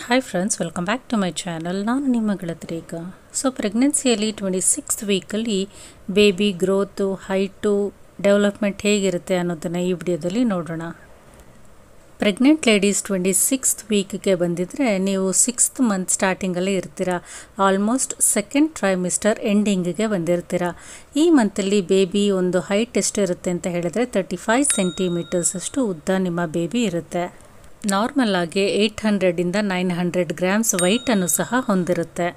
Hi friends, welcome back to my channel. ನಾನು ನಿಮ್ಮ ಗೆಳತಿ. ಸೊ ಪ್ರೆಗ್ನೆನ್ಸಿಯಲ್ಲಿ 26th ವೀಕಲ್ಲಿ ಬೇಬಿ ಗ್ರೋತು, ಹೈಟು, ಡೆವಲಪ್ಮೆಂಟ್ ಹೇಗಿರುತ್ತೆ ಅನ್ನೋದನ್ನು ಈ ವಿಡಿಯೋದಲ್ಲಿ ನೋಡೋಣ. ಪ್ರೆಗ್ನೆಂಟ್ ಲೇಡೀಸ್ 26th ವೀಕ್ಗೆ ಬಂದಿದ್ದರೆ ನೀವು 6th ಮಂತ್ ಸ್ಟಾರ್ಟಿಂಗಲ್ಲೇ ಇರ್ತೀರ. ಆಲ್ಮೋಸ್ಟ್ ಸೆಕೆಂಡ್ ಟ್ರೈಮಿಸ್ಟರ್ ಎಂಡಿಂಗಿಗೆ ಬಂದಿರ್ತೀರ. ಈ ಮಂತಲ್ಲಿ ಬೇಬಿ ಒಂದು ಹೈಟ್ ಎಷ್ಟು ಇರುತ್ತೆ ಅಂತ ಹೇಳಿದ್ರೆ 35 ಸೆಂಟಿಮೀಟರ್ಸ್ ಅಷ್ಟು ಉದ್ದ ನಿಮ್ಮ ಬೇಬಿ ಇರುತ್ತೆ. ನಾರ್ಮಲ್ ಆಗಿ 800 - 900 ಗ್ರಾಮ್ಸ್ ವೆಯ್ಟನ್ನು ಸಹ ಹೊಂದಿರುತ್ತೆ.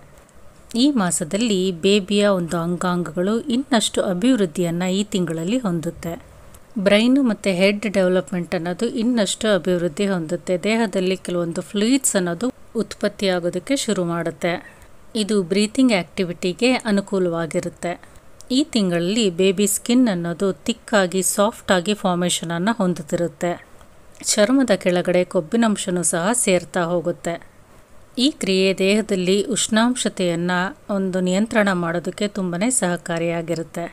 ಈ ಮಾಸದಲ್ಲಿ ಬೇಬಿಯ ಒಂದು ಅಂಗಾಂಗಗಳು ಇನ್ನಷ್ಟು ಅಭಿವೃದ್ಧಿಯನ್ನು ಈ ತಿಂಗಳಲ್ಲಿ ಹೊಂದುತ್ತೆ. ಬ್ರೈನು ಮತ್ತು ಹೆಡ್ ಡೆವಲಪ್ಮೆಂಟ್ ಅನ್ನೋದು ಇನ್ನಷ್ಟು ಅಭಿವೃದ್ಧಿ ಹೊಂದುತ್ತೆ. ದೇಹದಲ್ಲಿ ಕೆಲವೊಂದು ಫ್ಲೂಯಿಡ್ಸ್ ಅನ್ನೋದು ಉತ್ಪತ್ತಿಯಾಗೋದಕ್ಕೆ ಶುರು ಮಾಡುತ್ತೆ. ಇದು ಬ್ರೀತಿಂಗ್ ಆ್ಯಕ್ಟಿವಿಟಿಗೆ ಅನುಕೂಲವಾಗಿರುತ್ತೆ. ಈ ತಿಂಗಳಲ್ಲಿ ಬೇಬಿ ಸ್ಕಿನ್ ಅನ್ನೋದು ತಿಕ್ಕಾಗಿ ಸಾಫ್ಟಾಗಿ ಫಾರ್ಮೇಷನನ್ನು ಹೊಂದುತ್ತಿರುತ್ತೆ. ಚರ್ಮದ ಕೆಳಗಡೆ ಕೊಬ್ಬಿನಂಶನೂ ಸಹ ಸೇರ್ತಾ ಹೋಗುತ್ತೆ. ಈ ಕ್ರಿಯೆ ದೇಹದಲ್ಲಿ ಉಷ್ಣಾಂಶತೆಯನ್ನು ಒಂದು ನಿಯಂತ್ರಣ ಮಾಡೋದಕ್ಕೆ ತುಂಬಾ ಸಹಕಾರಿಯಾಗಿರುತ್ತೆ.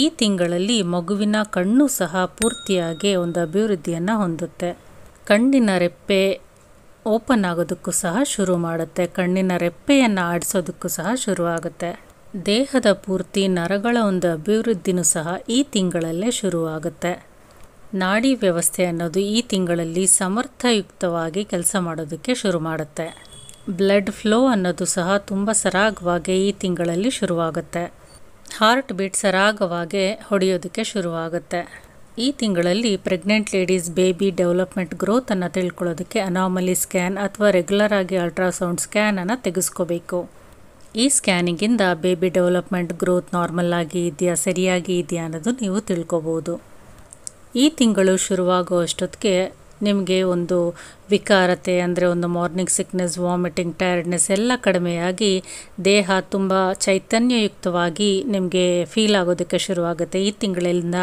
ಈ ತಿಂಗಳಲ್ಲಿ ಮಗುವಿನ ಕಣ್ಣು ಸಹ ಪೂರ್ತಿಯಾಗಿ ಒಂದು ಅಭಿವೃದ್ಧಿಯನ್ನು ಹೊಂದುತ್ತೆ. ಕಣ್ಣಿನ ರೆಪ್ಪೆ ಓಪನ್ ಆಗೋದಕ್ಕೂ ಸಹ ಶುರು ಮಾಡುತ್ತೆ. ಕಣ್ಣಿನ ರೆಪ್ಪೆಯನ್ನು ಆಡಿಸೋದಕ್ಕೂ ಸಹ ಶುರುವಾಗುತ್ತೆ. ದೇಹದ ಪೂರ್ತಿ ನರಗಳ ಒಂದು ಅಭಿವೃದ್ಧಿನೂ ಸಹ ಈ ತಿಂಗಳಲ್ಲೇ ಶುರುವಾಗುತ್ತೆ. ನಾಡಿ ವ್ಯವಸ್ಥೆ ಅನ್ನೋದು ಈ ತಿಂಗಳಲ್ಲಿ ಸಮರ್ಥಯುಕ್ತವಾಗಿ ಕೆಲಸ ಮಾಡೋದಕ್ಕೆ ಶುರು ಮಾಡುತ್ತೆ. ಬ್ಲಡ್ ಫ್ಲೋ ಅನ್ನೋದು ಸಹ ತುಂಬ ಸರಾಗವಾಗಿ ಈ ತಿಂಗಳಲ್ಲಿ ಶುರುವಾಗುತ್ತೆ. ಹಾರ್ಟ್ ಬೀಟ್ ಸರಾಗವಾಗಿ ಹೊಡೆಯೋದಕ್ಕೆ ಶುರುವಾಗುತ್ತೆ. ಈ ತಿಂಗಳಲ್ಲಿ ಪ್ರೆಗ್ನೆಂಟ್ ಲೇಡೀಸ್ ಬೇಬಿ ಡೆವಲಪ್ಮೆಂಟ್ ಗ್ರೋತನ್ನು ತಿಳ್ಕೊಳ್ಳೋದಕ್ಕೆ ಅನಾಮಲಿ ಸ್ಕ್ಯಾನ್ ಅಥವಾ ರೆಗ್ಯುಲರ್ ಆಗಿ ಅಲ್ಟ್ರಾಸೌಂಡ್ ಸ್ಕ್ಯಾನನ್ನು ತೆಗೆಸ್ಕೋಬೇಕು. ಈ ಸ್ಕ್ಯಾನಿಂಗಿಂದ ಬೇಬಿ ಡೆವಲಪ್ಮೆಂಟ್ ಗ್ರೋತ್ ನಾರ್ಮಲ್ ಆಗಿ ಇದೆಯಾ, ಸರಿಯಾಗಿ ಇದೆಯಾ ಅನ್ನೋದು ನೀವು ತಿಳ್ಕೊಬೋದು. ಈ ತಿಂಗಳು ಶುರುವಾಗೋ ಅಷ್ಟೊತ್ತಿಗೆ ನಿಮಗೆ ಒಂದು ವಿಕಾರತೆ ಅಂದರೆ ಒಂದು ಮಾರ್ನಿಂಗ್ ಸಿಕ್ನೆಸ್, ವಾಮಿಟಿಂಗ್, ಟಯರ್ಡ್ನೆಸ್ ಎಲ್ಲ ಕಡಿಮೆಯಾಗಿ ದೇಹ ತುಂಬ ಚೈತನ್ಯಯುಕ್ತವಾಗಿ ನಿಮಗೆ ಫೀಲ್ ಆಗೋದಕ್ಕೆ ಶುರುವಾಗುತ್ತೆ. ಈ ತಿಂಗಳಿಂದ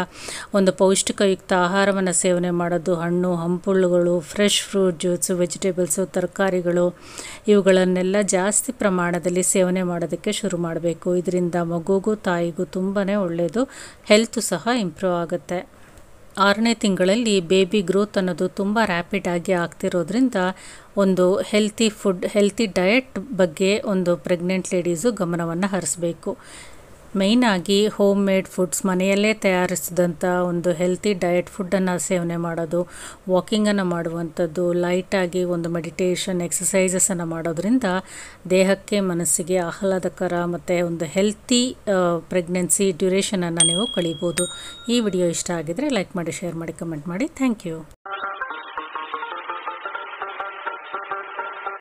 ಒಂದು ಪೌಷ್ಟಿಕಯುಕ್ತ ಆಹಾರವನ್ನು ಸೇವನೆ ಮಾಡೋದು, ಹಣ್ಣು ಹಂಪಲುಗಳು, ಫ್ರೆಶ್ ಫ್ರೂಟ್ ಜ್ಯೂಸು, ವೆಜಿಟೇಬಲ್ಸು, ತರಕಾರಿಗಳು ಇವುಗಳನ್ನೆಲ್ಲ ಜಾಸ್ತಿ ಪ್ರಮಾಣದಲ್ಲಿ ಸೇವನೆ ಮಾಡೋದಕ್ಕೆ ಶುರು ಮಾಡಬೇಕು. ಇದರಿಂದ ಮಗುಗೂ ತಾಯಿಗೂ ತುಂಬಾ ಒಳ್ಳೆಯದು. ಹೆಲ್ತು ಸಹ ಇಂಪ್ರೂವ್ ಆಗುತ್ತೆ. 6ನೇ ತಿಂಗಳಲ್ಲಿ ಬೇಬಿ ಗ್ರೋತ್ ಅನ್ನೋದು ತುಂಬ ರ್ಯಾಪಿಡ್ ಆಗಿ ಆಗ್ತಿರೋದ್ರಿಂದ ಒಂದು ಹೆಲ್ತಿ ಫುಡ್, ಹೆಲ್ತಿ ಡಯಟ್ ಬಗ್ಗೆ ಒಂದು ಪ್ರೆಗ್ನೆಂಟ್ ಲೇಡೀಸು ಗಮನವನ್ನು ಹರಿಸಬೇಕು. ಮೇಯ್ನಾಗಿ ಹೋಮ್ ಮೇಡ್ ಫುಡ್ಸ್, ಮನೆಯಲ್ಲೇ ತಯಾರಿಸಿದಂಥ ಒಂದು ಹೆಲ್ತಿ ಡಯಟ್ ಫುಡ್ಡನ್ನು ಸೇವನೆ ಮಾಡೋದು, ವಾಕಿಂಗನ್ನು ಮಾಡುವಂಥದ್ದು, ಲೈಟಾಗಿ ಒಂದು ಮೆಡಿಟೇಷನ್, ಎಕ್ಸಸೈಸಸನ್ನು ಮಾಡೋದ್ರಿಂದ ದೇಹಕ್ಕೆ ಮನಸ್ಸಿಗೆ ಆಹ್ಲಾದಕರ ಮತ್ತು ಒಂದು ಹೆಲ್ತಿ ಪ್ರೆಗ್ನೆನ್ಸಿ ಡ್ಯೂರೇಷನನ್ನು ನೀವು ಕಳೀಬೋದು. ಈ ವಿಡಿಯೋ ಇಷ್ಟ ಆಗಿದರೆ ಲೈಕ್ ಮಾಡಿ, ಶೇರ್ ಮಾಡಿ, ಕಮೆಂಟ್ ಮಾಡಿ. Thank you.